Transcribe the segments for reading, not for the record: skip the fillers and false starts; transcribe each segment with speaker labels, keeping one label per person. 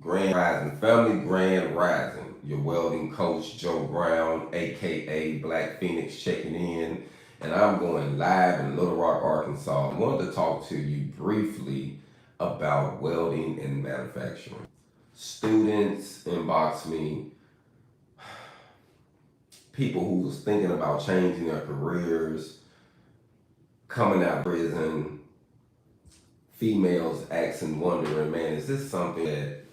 Speaker 1: Grand Rising family, Grand Rising. Your welding coach, Joe Brown, aka Black Phoenix, checking in. And I'm going live in Little Rock, Arkansas. I wanted to talk to you briefly about welding and manufacturing. Students inbox me, people who was thinking about changing their careers, coming out of prison, females asking, wondering, man, is this something that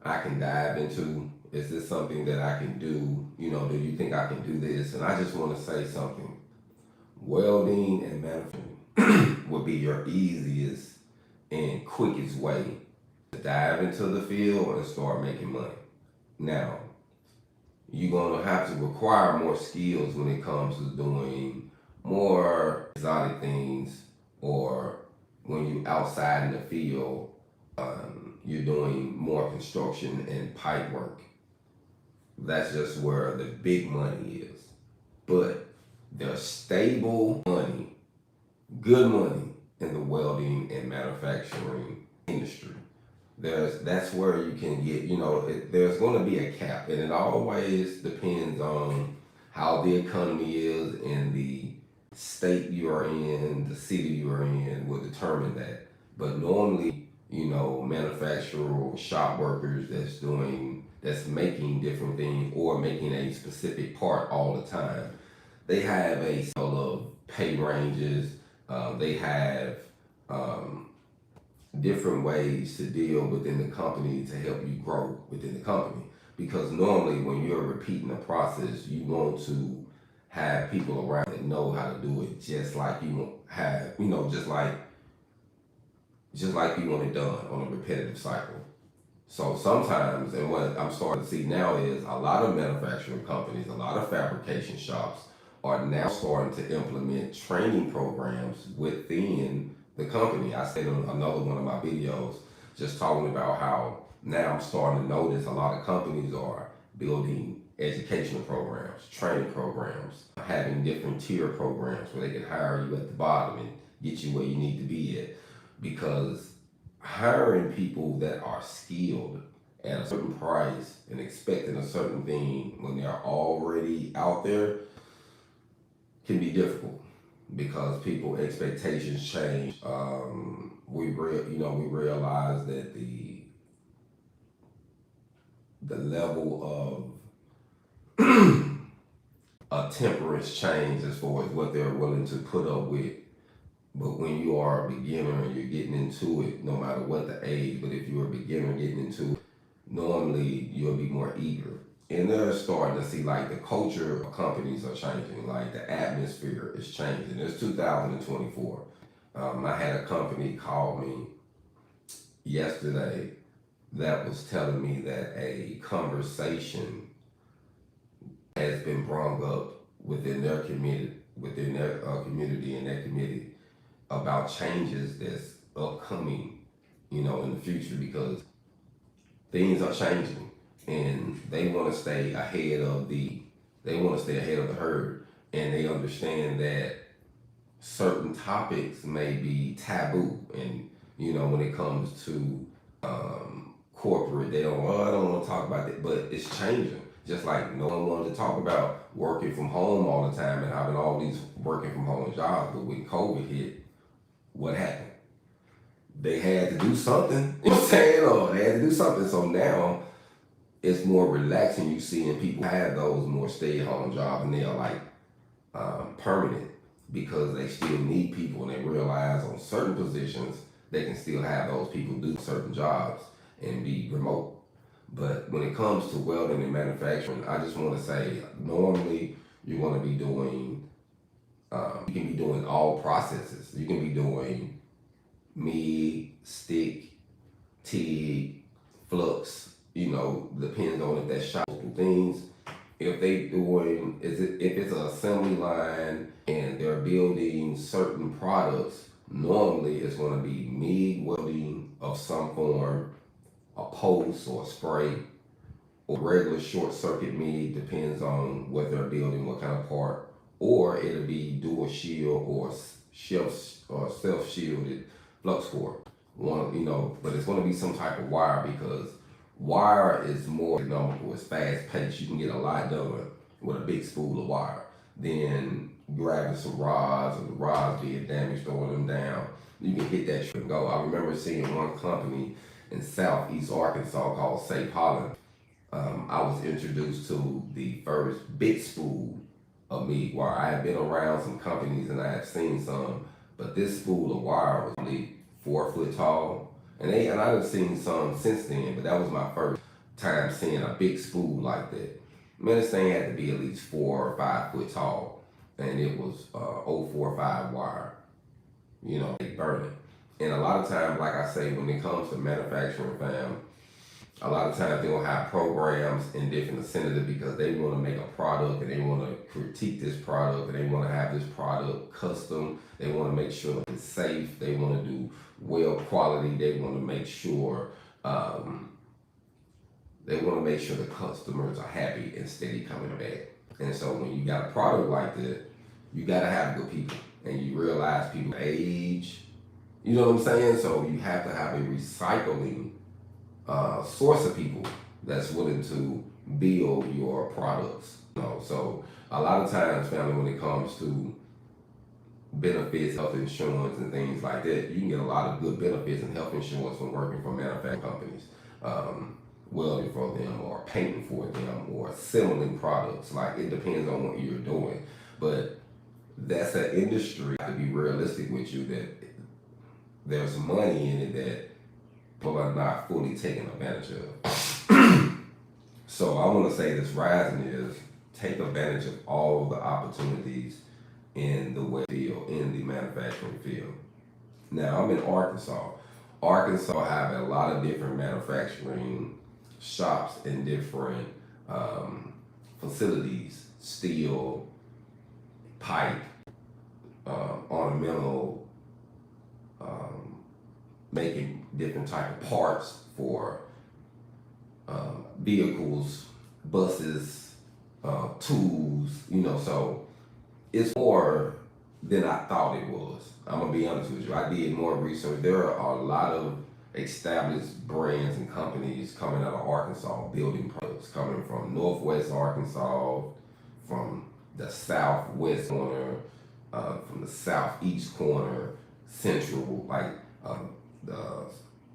Speaker 1: I can dive into? Is this something that I can do? Do you think I can do this? And I just want to say something. Welding and manufacturing would be your easiest and quickest way to dive into the field and start making money. Now, you're going to have to require more skills when it comes to doing more exotic things, or when you're outside in the field, you're doing more construction and pipe work. That's just where the big money is. But there's stable money, good money in the welding and manufacturing industry. That's where you can get, there's going to be a cap, and it always depends on how the economy is in the state you are in, the city you are in will determine that. But normally, manufacturer or shop workers that's making different things or making a specific part all the time, they have a scale of pay ranges. They have different ways to deal within the company to help you grow within the company. Because normally when you're repeating the process, you want to have people around that know how to do it just like you have, just like you want it done on a repetitive cycle. So sometimes, and what I'm starting to see now is a lot of manufacturing companies, a lot of fabrication shops are now starting to implement training programs within the company. I said in another one of my videos, just talking about how now I'm starting to notice a lot of companies are building educational programs, training programs, having different tier programs where they can hire you at the bottom and get you where you need to be at. Because hiring people that are skilled at a certain price and expecting a certain thing when they're already out there can be difficult, because people expectations change. We realize that the level of a temperance change as far as what they're willing to put up with. But when you are a beginner and you're getting into it, no matter what the age, but if you're a beginner getting into it, normally you'll be more eager. And they're starting to see like the culture of companies are changing, like the atmosphere is changing. It's 2024. I had a company call me yesterday that was telling me that a conversation has been brought up within their community, community and their committee, about changes that's upcoming, in the future, because things are changing and they want to stay ahead of the herd, and they understand that certain topics may be taboo, and when it comes to corporate, I don't want to talk about it, but it's changing. Just like no one wanted to talk about working from home all the time and having all these working from home jobs, but when COVID hit, what happened? They had to do something, you know what I'm saying? Or they had to do something. So now it's more relaxing. You seeing people have those more stay-at-home jobs, and they are like permanent, because they still need people, and they realize on certain positions they can still have those people do certain jobs and be remote. But when it comes to welding and manufacturing, I just want to say, normally you're going to be doing, you can be doing all processes. You can be doing MIG, stick, TIG, flux, depends on if that's shop things. If it's an assembly line and they're building certain products, normally it's going to be MIG welding of some form, a post or a spray, or regular short circuit MIG, depends on what they're building, what kind of part, or it'll be dual shield or self-shielded flux core. But it's going to be some type of wire, because Wire is more economical, it's fast paced. You can get a lot done with a big spool of wire. Then grabbing some rods, or the rods being damaged, throwing them down. You can hit that shit and go. I remember seeing one company in Southeast Arkansas called Safe Holland. I was introduced to the first big spool of MIG wire. I had been around some companies and I have seen some, but this spool of wire was only 4 foot tall. And I've seen some since then, but that was my first time seeing a big spool like that. Man, this thing had to be at least 4 or 5 foot tall, and it was 045 wire. You know, they burn it. And a lot of times, like I say, when it comes to manufacturing, fam, a lot of times they'll have programs in different incentives because they want to make a product and they want to critique this product and they want to have this product custom. They want to make sure it's safe. They want to do well quality. They want to make sure the customers are happy and steady coming back. And so when you got a product like that, you got to have good people, and you realize people age. You know what I'm saying? So you have to have a recycling source of people that's willing to build your products. You know, so a lot of times, family, when it comes to benefits, health insurance, and things like that, you can get a lot of good benefits and health insurance from working for manufacturing companies, welding for them, or painting for them, or assembling products. Like, it depends on what you're doing, but that's an industry. To be realistic with you, that there's money in it that people are not fully taking advantage of. So I want to say this rising is take advantage of all the opportunities in the weld field, in the manufacturing field. Now, I'm in Arkansas. Arkansas have a lot of different manufacturing shops and different facilities: steel, pipe, ornamental, making different type of parts for vehicles, buses, tools, you know, so it's more than I thought it was. I'm gonna be honest with you. I did more research. There are a lot of established brands and companies coming out of Arkansas building products, coming from Northwest Arkansas, from the Southwest corner, from the Southeast corner, Central, like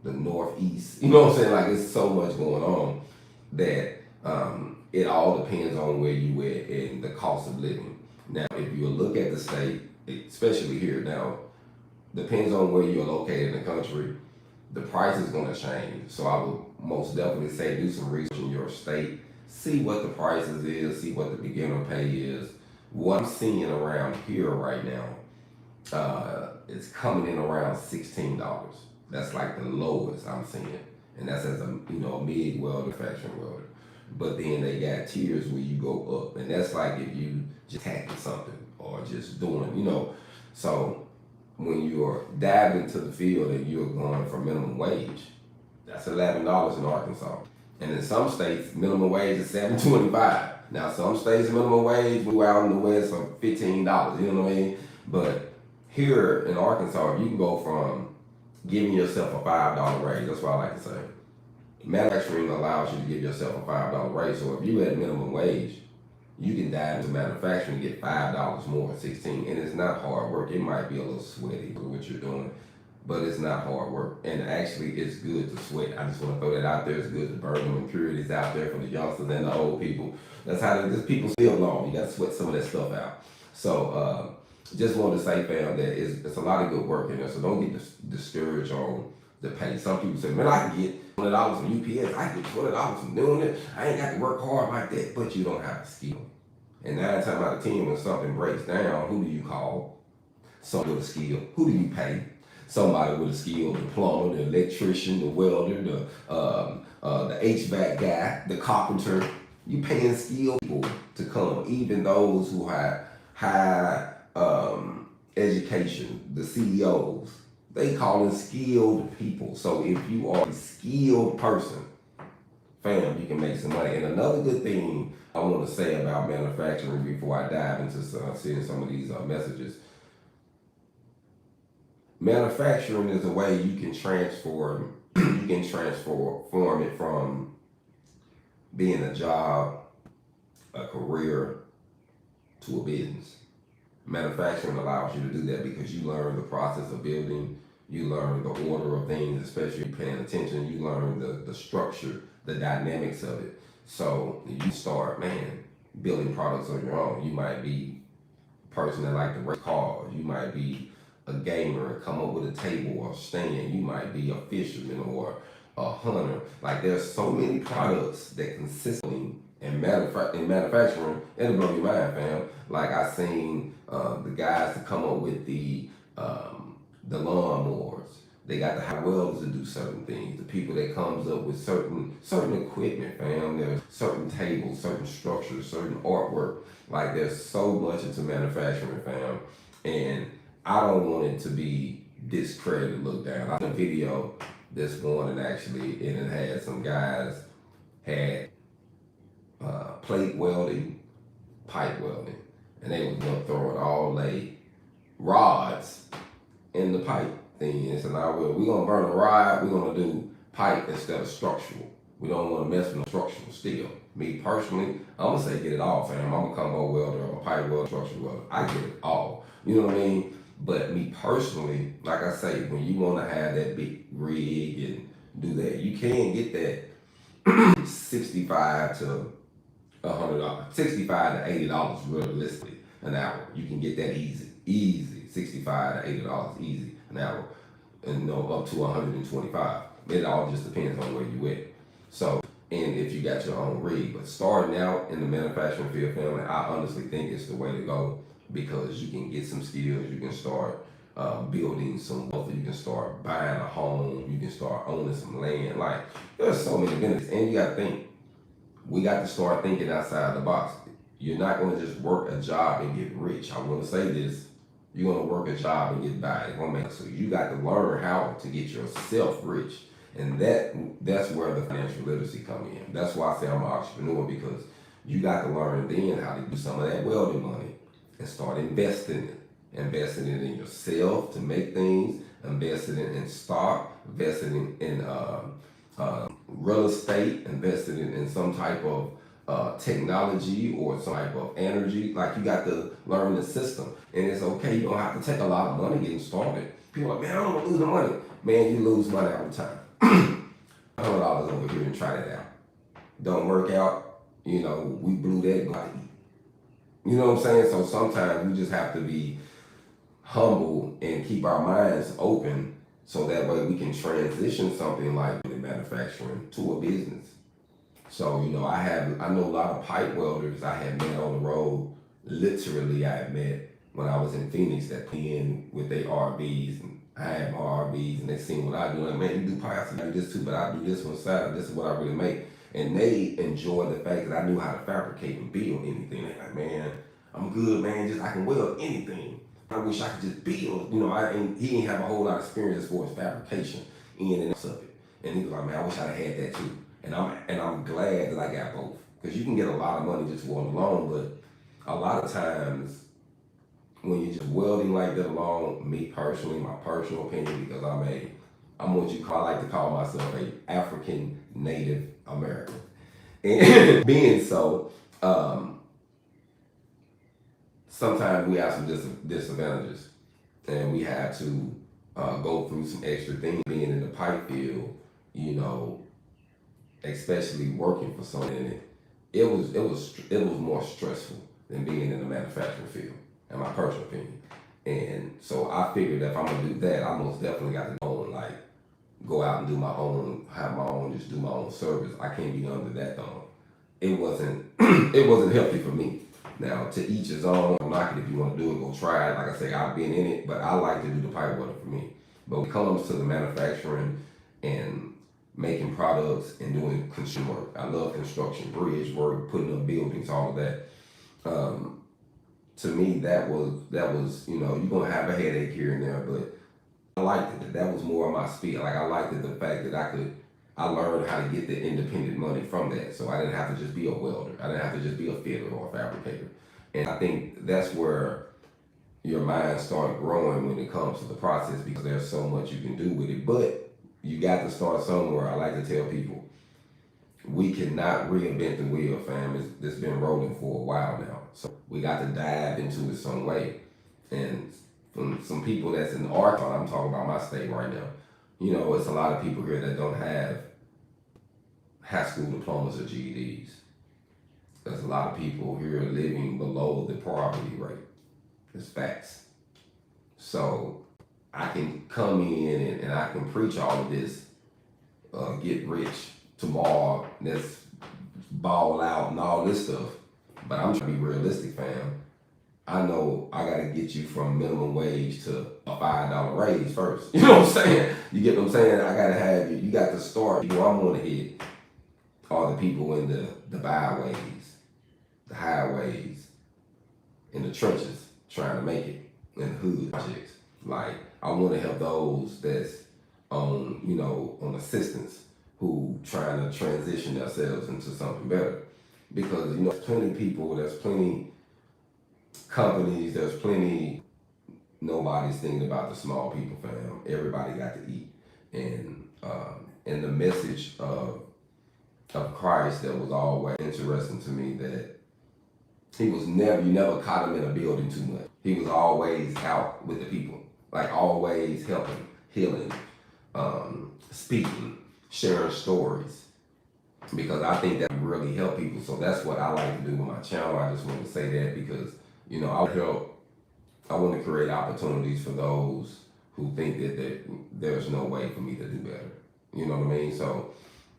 Speaker 1: the Northeast. You know what I'm saying? Like, it's so much going on that it all depends on where you at and the cost of living. Now, if you look at the state, especially here now, depends on where you're located in the country, the price is going to change. So I would most definitely say do some research in your state, see what the prices is, see what the beginner pay is. What I'm seeing around here right now, it's coming in around $16. That's like the lowest I'm seeing, and that's as a MIG welder, manufacturing welder. But then they got tiers where you go up, and that's like if you just hacking something or just doing, So when you're diving into the field and you're going for minimum wage, that's $11 in Arkansas. And in some states, minimum wage is $7.25. Now, some states minimum wage, we out in the West, are $15. You know what I mean? But here in Arkansas, you can go from giving yourself a $5 raise. That's what I like to say. Manufacturing allows you to give yourself a $5 raise. So if you at minimum wage, you can dive into manufacturing and get $5 more, 16, and it's not hard work. It might be a little sweaty for what you're doing, but it's not hard work. And actually, it's good to sweat. I just want to throw that out there. It's good to burn them impurities out there for the youngsters and the old people. That's how people live long. You got to sweat some of that stuff out. So just wanted to say, fam, that it's a lot of good work in there. So don't get discouraged on the pay. Some people say, man, I can get $20 from UPS. I can get $20 from doing it. I ain't got to work hard like that. But you don't have the skill. And 9 times out of 10, when something breaks down, who do you call? Someone with a skill. Who do you pay? Somebody with a skill: the plumber, the electrician, the welder, the HVAC guy, the carpenter. You paying skilled people to come, even those who have high education, the CEOs. They call them skilled people. So if you are a skilled person, fam, you can make some money. And another good thing I want to say about manufacturing before I dive into seeing some of these messages. Manufacturing is a way you can transform it from being a job, a career, to a business. Manufacturing allows you to do that because you learn the process of building, you learn the order of things, especially paying attention, you learn the structure, the dynamics of it. So you start, man, building products on your own. You might be a person that like to race cars, you might be a gamer and come up with a table or stand, you might be a fisherman or a hunter. Like there's so many products that consistently in manufacturing, it'll blow your mind, fam. Like I seen the guys that come up with the lawnmowers. They got the high welders to do certain things. The people that comes up with certain equipment, fam. There's certain tables, certain structures, certain artwork. Like there's so much into manufacturing, fam. And I don't want it to be discredited, looked down. I saw a video this morning actually, and it had some guys had plate welding, pipe welding, and they was gonna throw it all they rods in the pipe thing. And so now we're gonna burn a rod, we're gonna do pipe instead of structural. We don't wanna mess with the structural steel. Me personally, I'm gonna say get it all, fam. I'm a combo welder, I'm a pipe welder, structural welder. I get it all. You know what I mean? But me personally, like I say, when you wanna have that big rig and do that, you can get that 65 to $100, $65 to $80 realistically an hour. You can get that easy, $65 to $80 easy an hour, and up to 125. It all just depends on where you at. So, and if you got your own rig, but starting out in the manufacturing field, family, I honestly think it's the way to go because you can get some skills, you can start building some wealth, you can start buying a home, you can start owning some land. Like there's so many benefits, and you got to think. We got to start thinking outside the box. You're not going to just work a job and get rich. I'm going to say this. You're going to work a job and get by. It's going to make so you got to learn how to get yourself rich. And that's where the financial literacy come in. That's why I say I'm an entrepreneur, because you got to learn then how to do some of that welding money and start investing it. Investing it in yourself to make things, investing it in stock, investing in real estate, invested in some type of technology or some type of energy. Like you got to learn the system, and it's okay. You don't have to take a lot of money getting started. People are like, man, I don't want to lose the money. Man, you lose money all the time. $100 over here and try that out. Don't work out. You know, we blew that. Go out to eat. You know what I'm saying? So sometimes we just have to be humble and keep our minds open, so that way we can transition something like manufacturing to a business. So, you know, I know a lot of pipe welders I had met on the road. Literally, I had met when I was in Phoenix that put in with their RVs, and I had my RVs, and they seen what I do. Like, man, you do pipes, I do this too, but I do this one side. This is what I really make. And they enjoyed the fact that I knew how to fabricate and build anything. They're like, man, I'm good, man. I can weld anything. I wish I could just build. You know, he ain't have a whole lot of experience as far as fabrication in and of it. And he was like, man, I wish I had that too. And I'm glad that I got both, because you can get a lot of money just for alone, but a lot of times when you're just welding like that alone, me personally, my personal opinion, because I'm what I like to call myself a African Native American. And being so, sometimes we have some disadvantages, and we have to go through some extra things. Being in the pipe field, you know, especially working for someone in it, it was more stressful than being in the manufacturing field, in my personal opinion. And so I figured that if I'm gonna do that, I most definitely got to go out and do my own, just do my own service. I can't be under that thumb. It wasn't healthy for me. Now, to each his own. I'm not if you want to do it, go try it. Like I say, I've been in it, but I like to do the pipe welding for me. But when it comes to the manufacturing and making products and doing consumer work, I love construction, bridge work, putting up buildings, all of that. To me, that was, you know, you're gonna have a headache here and there, but I liked it. That was more of my speed. Like I liked it, the fact that I learned how to get the independent money from that. So I didn't have to just be a welder. I didn't have to just be a fitter or a fabricator. And I think that's where your mind starts growing when it comes to the process, because there's so much you can do with it. But you got to start somewhere. I like to tell people, we cannot reinvent the wheel, fam. It's been rolling for a while now. So we got to dive into it some way. And from some people that's in Arkansas, I'm talking about my state right now, you know, it's a lot of people here that don't have high school diplomas or GEDs. There's a lot of people here living below the poverty rate. It's facts. So I can come in and I can preach all of this, get rich tomorrow, let's ball out and all this stuff. But I'm trying to be realistic, fam. I know I gotta get you from minimum wage to a $5 raise first. You know what I'm saying? You get what I'm saying? I gotta have you. You got to start. People I'm gonna hit are the people in the byways, the highways, in the trenches, trying to make it, in the hood projects. Like, I want to help those that's on, you know, on assistance, who trying to transition themselves into something better. Because, you know, there's plenty of people, there's plenty companies, there's plenty, nobody's thinking about the small people, fam. Everybody got to eat. And the message of Christ that was always interesting to me, that you never caught him in a building too much. He was always out with the people, like always helping, healing, speaking, sharing stories, because I think that really help people. So that's what I like to do with my channel. I just want to say that because, you know, I want to create opportunities for those who think that there's no way for me to do better. You know what I mean? So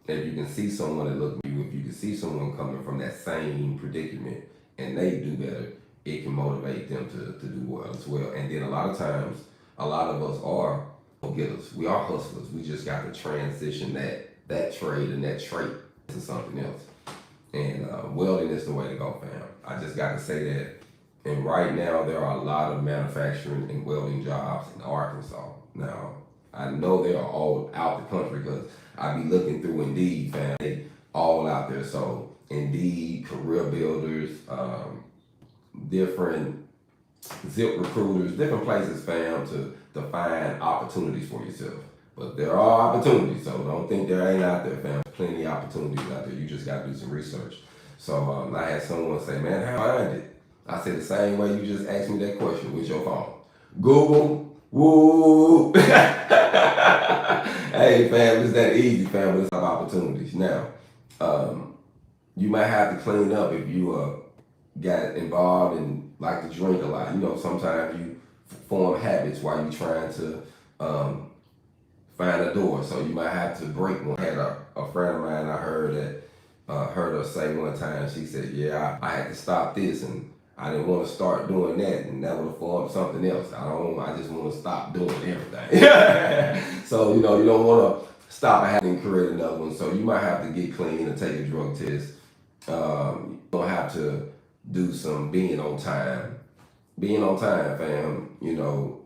Speaker 1: if you can see someone that look at you, if you can see someone coming from that same predicament and they do better, it can motivate them to do well as well. And then a lot of times, a lot of us are go-getters. We are hustlers. We just got to transition that trade and that trait to something else. And welding is the way to go, fam. I just got to say that. And right now, there are a lot of manufacturing and welding jobs in Arkansas. Now, I know they are all out the country because I be looking through Indeed, fam. They all out there. So Indeed, Career Builders, different Zip Recruiters, different places, fam, to find opportunities for yourself. But there are opportunities, so don't think there ain't out there, fam. There's plenty of opportunities out there. You just got to do some research. So I had someone say, man, how I find it? I said the same way you just asked me that question with your phone. Google, woo. Hey, fam, it's that easy, fam, but it's about opportunities. Now, you might have to clean up if you got involved and like to drink a lot. You know, sometimes you form habits while you're trying to find a door. So you might have to break one. I had a friend of mine, I heard her say one time, she said, yeah, I had to stop this and I didn't want to start doing that, and that would have formed something else. I just want to stop doing everything. So, you know, you don't want to stop and create another one. So you might have to get clean and take a drug test. You don't have to do some being on time. Being on time, fam. You know,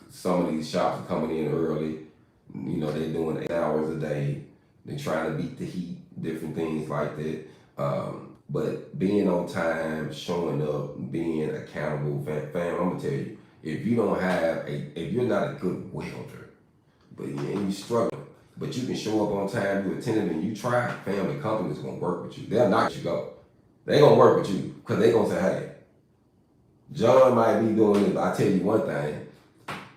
Speaker 1: some of these shops are coming in early. You know, they're doing 8 hours a day. They're trying to beat the heat, different things like that. But being on time, showing up, being accountable, fam, I'm gonna tell you, if you're not a good welder, but you struggle, but you can show up on time, you're attentive, and you try, fam, the company's gonna work with you. They'll not let you go. They gonna work with you, because they gonna say, hey, John might be doing this, but I tell you one thing,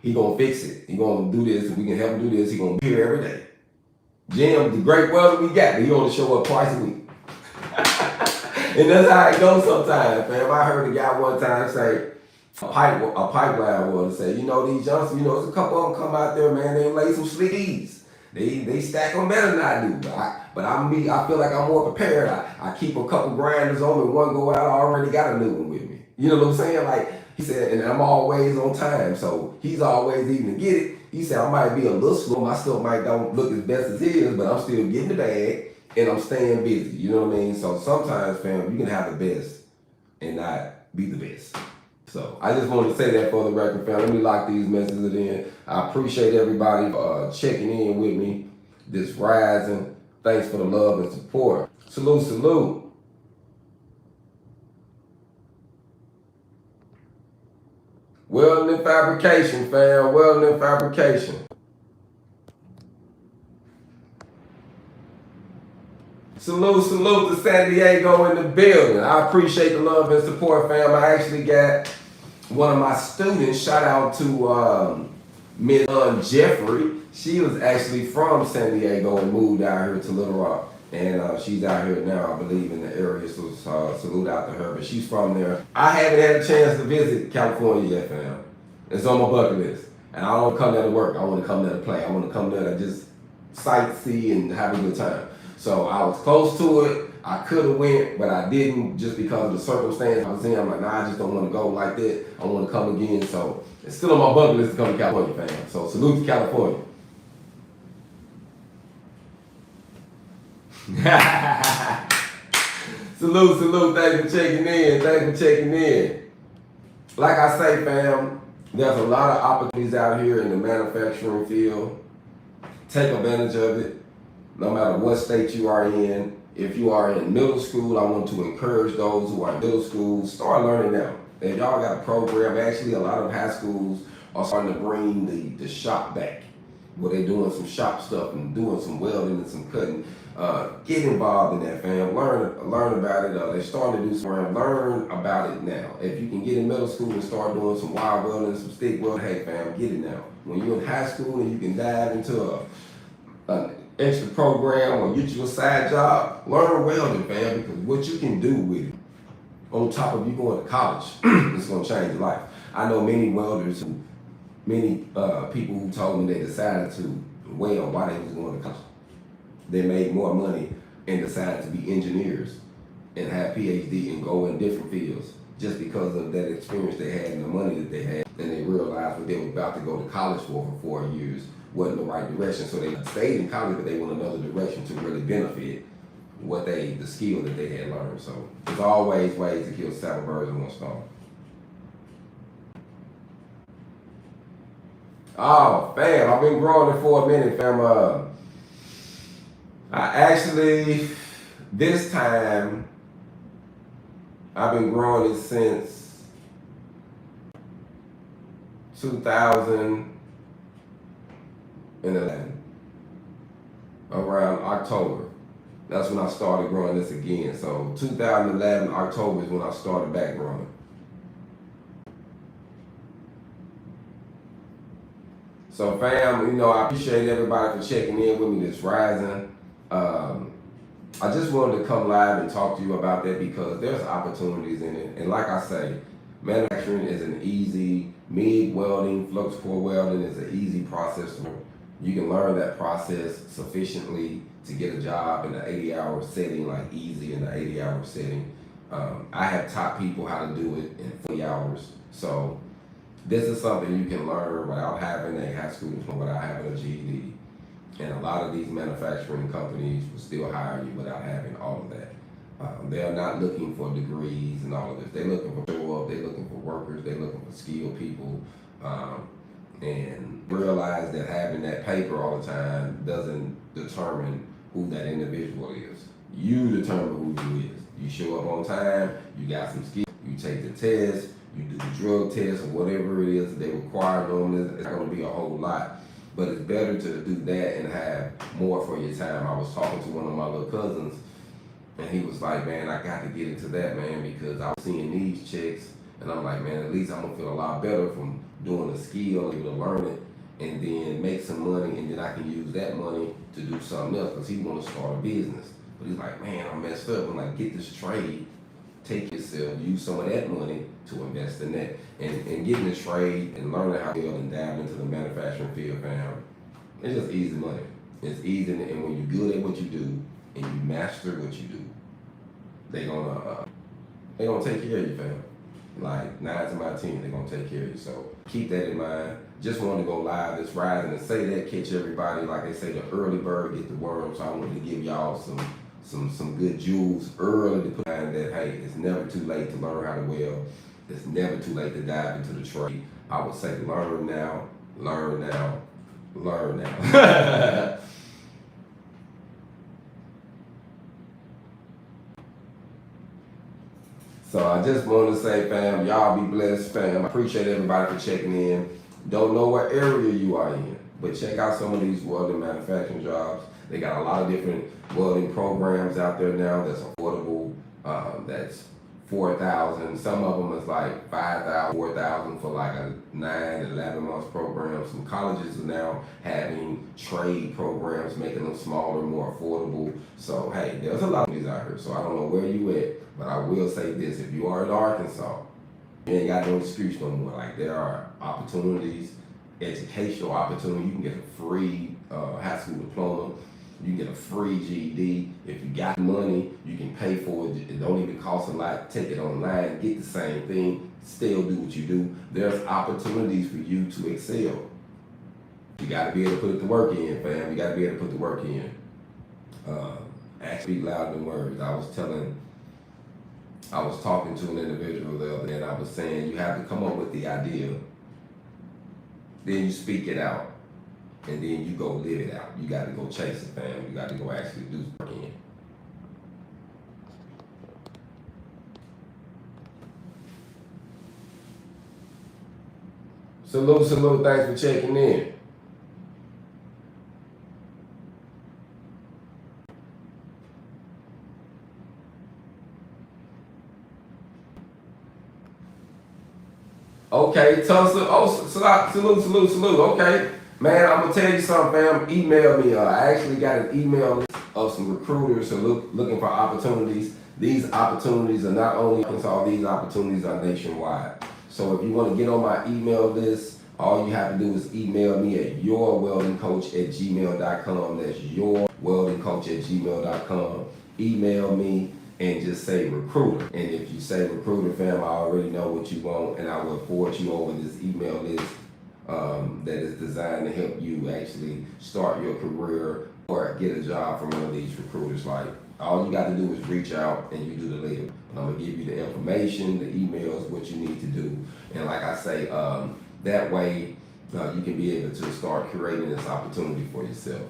Speaker 1: he gonna fix it. He gonna do this, and we can help him do this. He gonna be here every day. Jim, the great welder we got, but he only show up twice a week. And that's how it goes sometimes, fam. I heard a guy one time say, a pipeline welder say, you know, these Johnson, you know, there's a couple of them come out there, man, they lay some sleeves. They stack them better than I do. But I feel like I'm more prepared. I keep a couple grinders on me, one go out, I already got a new one with me. You know what I'm saying? Like, he said, and I'm always on time, so he's always even to get it. He said, I might be a little slow, my stuff might don't look as best as his, but I'm still getting the bag. And I'm staying busy, you know what I mean? So sometimes, fam, you can have the best and not be the best. So I just wanted to say that for the record, fam. Let me lock these messages in. I appreciate everybody checking in with me this rising. Thanks for the love and support. Salute, salute. Welding and fabrication, fam. Welding and fabrication. Salute to San Diego in the building. I appreciate the love and support, fam. I actually got one of my students, shout out to Ms. Jeffrey. She was actually from San Diego and moved out here to Little Rock. And she's out here now, I believe, in the area, so salute out to her. But she's from there. I haven't had a chance to visit California yet, fam. It's on my bucket list. And I don't come there to work. I want to come there to play. I want to come there to just sightsee and have a good time. So I was close to it. I could have went, but I didn't just because of the circumstance I was in. I'm like, nah, I just don't want to go like that. I want to come again. So it's still on my bucket list to come to California, fam. So salute to California. Salute. Thanks for checking in. Like I say, fam, there's a lot of opportunities out here in the manufacturing field. Take advantage of it. No matter what state you are in. If you are in middle school, I want to encourage those who are in middle school, start learning now. If y'all got a program, actually a lot of high schools are starting to bring the shop back, where they're doing some shop stuff and doing some welding and some cutting. Get involved in that, fam. Learn about it. They're starting to do some, learn about it now. If you can get in middle school and start doing some wire welding, some stick welding, hey fam, get it now. When you're in high school and you can dive into an extra program or get you a side job, learn welding, fam, because what you can do with it, on top of you going to college, it's going to change your life. I know many welders, many people who told me they decided to weld while they was going to college. They made more money and decided to be engineers and have PhD and go in different fields just because of that experience they had and the money that they had. And they realized what they were about to go to college for 4 years wasn't the right direction. So they stayed in college, but they went another direction to really benefit the skill that they had learned. So there's always ways to kill 7 birds with 1 stone. Oh, fam, I've been growing it for a minute, fam. I actually, this time, I've been growing it since 2011, around October. That's when I started growing this again. So 2011, October is when I started back growing. So fam, I appreciate everybody for checking in with me this rising. I just wanted to come live and talk to you about that because there's opportunities in it. And like I say, manufacturing is an easy, MIG welding, flux core welding is an easy process. You can learn that process sufficiently to get a job in an 80-hour setting, like easy in the 80-hour setting. I have taught people how to do it in 40 hours. So this is something you can learn without having a high school diploma, without having a GED. And a lot of these manufacturing companies will still hire you without having all of that. They're not looking for degrees and all of this. They're looking for show up, they're looking for workers, they're looking for skilled people. And realize that having that paper all the time doesn't determine who that individual is. You determine who you is. You show up on time, you got some skills, you take the test, you do the drug test or whatever it is that they require on this. It's not going to be a whole lot. But it's better to do that and have more for your time. I was talking to one of my little cousins, and he was like, man, I got to get into that, man, because I was seeing these checks, and I'm like, man, at least I'm going to feel a lot better from doing a skill, able to learn it, and then make some money, and then I can use that money to do something else, because he want to start a business. But he's like, man, I'm messed up. I'm like, get this trade, take yourself, use some of that money to invest in that. And getting the trade and learning how to build and dive into the manufacturing field, fam, it's just easy money. It's easy, and when you're good at what you do and you master what you do, they're gonna take care of you, fam. Like 9 to my 10, they're gonna take care of you. So keep that in mind. Just wanted to go live this rising and say that, catch everybody. Like they say, the early bird get the worm. So I wanted to give y'all some good jewels early to put in that, hey, it's never too late to learn how to weld. It's never too late to dive into the trade. I would say learn now, learn now, learn now. So I just want to say, fam, y'all be blessed, fam. I appreciate everybody for checking in. Don't know what area you are in, but check out some of these welding manufacturing jobs. They got a lot of different welding programs out there now that's affordable. That's 4,000. Some of them is like 5,000, 4,000 for like a 9, 11 months program. Some colleges are now having trade programs, making them smaller, more affordable. So hey, there's a lot of these out here. So I don't know where you at, but I will say this: if you are in Arkansas, you ain't got no excuse no more. Like, there are opportunities, educational opportunity. You can get a free high school diploma. You can get a free GED. If you got money, you can pay for it. It don't even cost a lot. Take it online, get the same thing, still do what you do. There's opportunities for you to excel. You gotta be able to put the work in, fam. You gotta be able to put the work in. Speak louder than words. I was talking to an individual the other day, and I was saying you have to come up with the idea, then you speak it out. And then you go live it out. You got to go chase it, fam. You got to go actually do something. Salute, salute. Thanks for checking in. Okay, Tulsa. Oh, salute. Okay. Man, I'm gonna tell you something, fam. Email me. I actually got an email list of some recruiters who looking for opportunities. These opportunities are not only in Arkansas, these opportunities are nationwide. So if you want to get on my email list, all you have to do is email me at yourweldingcoach@gmail.com. That's yourweldingcoach@gmail.com. Email me and just say recruiter. And if you say recruiter, fam, I already know what you want, and I will forward you over this email list that is designed to help you actually start your career or get a job from one of these recruiters. Like, all you got to do is reach out and you do the labor. I'm gonna give you the information, the emails, what you need to do, and like I say, that way you can be able to start creating this opportunity for yourself.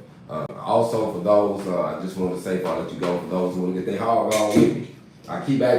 Speaker 1: Also, for those, I just want to say before I let you go, for those who want to get their hog on with me,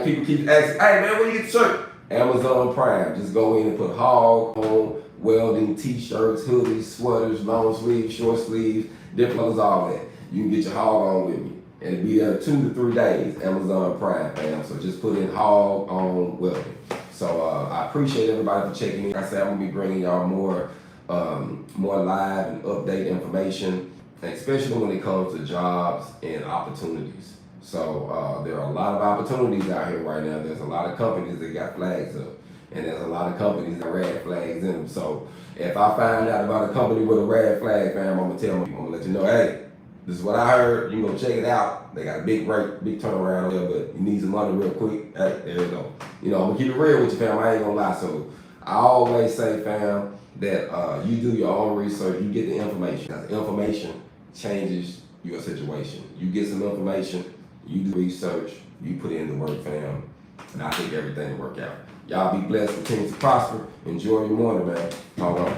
Speaker 1: people keep asking, hey man, where you get the shirt? Amazon Prime. Just go in and put hog on. Welding, t-shirts, hoodies, sweaters, long sleeves, short sleeves, different colors, all that. You can get your hog on with me. And it'll be there 2 to 3 days, Amazon Prime, fam. So just put in hog on welding. So I appreciate everybody for checking in. Like I said, I'm gonna be bringing y'all more live and update information, especially when it comes to jobs and opportunities. So there are a lot of opportunities out here right now. There's a lot of companies that got flags up. And there's a lot of companies that red flags in them. So if I find out about a company with a red flag, fam, I'm gonna tell them, I'm gonna let you know, hey, this is what I heard. You can go check it out. They got a big turnaround there, but you need some money real quick. Hey, there you go. I'm gonna keep it real with you, fam. I ain't gonna lie. So I always say, fam, that you do your own research. You get the information. Because information changes your situation. You get some information, you do research, you put in the work, fam, and I think everything will work out. Y'all be blessed, continue to prosper. Enjoy your morning, man. Hold on.